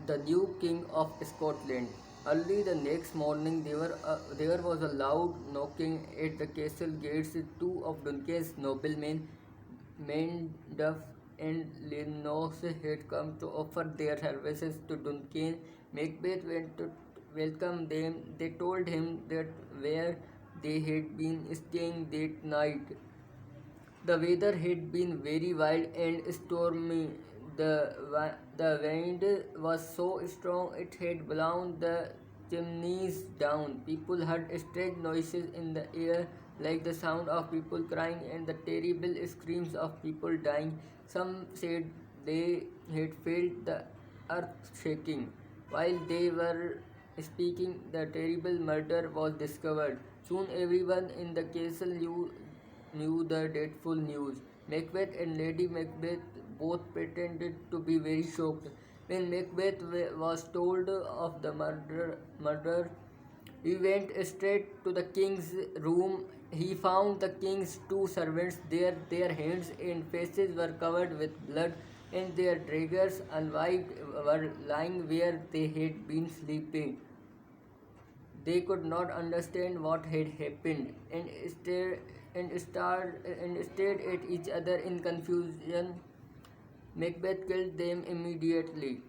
the new king of Scotland. Early the next morning, there was a loud knocking at the castle gates. Two of Duncan's noblemen, Macduff and Lennox, had come to offer their services to Duncan. Macbeth went to welcome them. They told him that where they had been staying that night. The weather had been very wild and stormy. The wind was so strong it had blown the chimneys down. People heard strange noises in the air, like the sound of people crying and the terrible screams of people dying. Some said they had felt the earth shaking. While they were speaking, the terrible murder was discovered. Soon everyone in the castle knew the dreadful news. Macbeth and Lady Macbeth both pretended to be very shocked. When Macbeth was told of the murder, he went straight to the king's room. He found the king's two servants there. Their hands and faces were covered with blood, and their daggers, unwiped, were lying where they had been sleeping. They could not understand what had happened and stared at each other in confusion. Macbeth killed them immediately.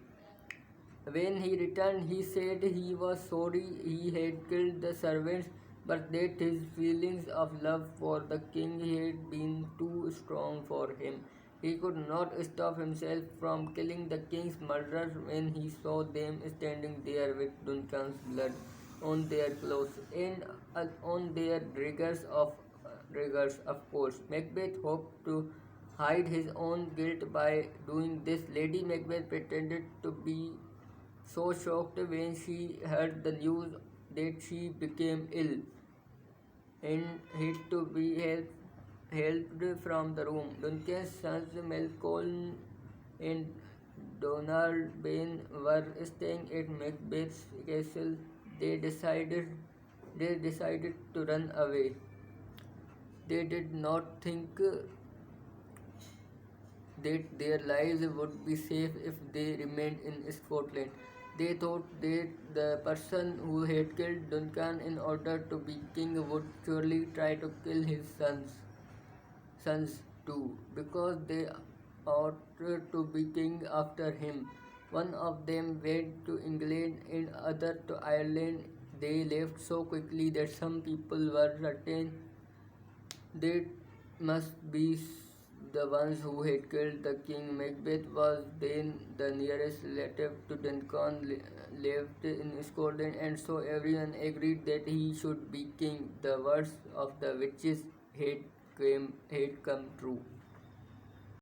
When he returned, he said he was sorry he had killed the servants, but that his feelings of love for the king had been too strong for him. He could not stop himself from killing the king's murderers when he saw them standing there with Duncan's blood on their clothes and on their daggers. Of course, Macbeth hoped to hide his own guilt by doing this. Lady Macbeth pretended to be so shocked when she heard the news that she became ill and had to be helped from the room. Duncan's sons Malcolm and Donald Bain were staying at Macbeth's castle. They decided they decided to run away. They did not think that their lives would be safe if they remained in Scotland. They thought that the person who had killed Duncan in order to be king would surely try to kill his sons too, because they ought to be king after him. One of them went to England and other to Ireland. They left so quickly that some people were certain they must be the ones who had killed the king. Macbeth was then the nearest relative to Duncan, lived in Scotland, and so everyone agreed that he should be king. The worst of the witches had come true.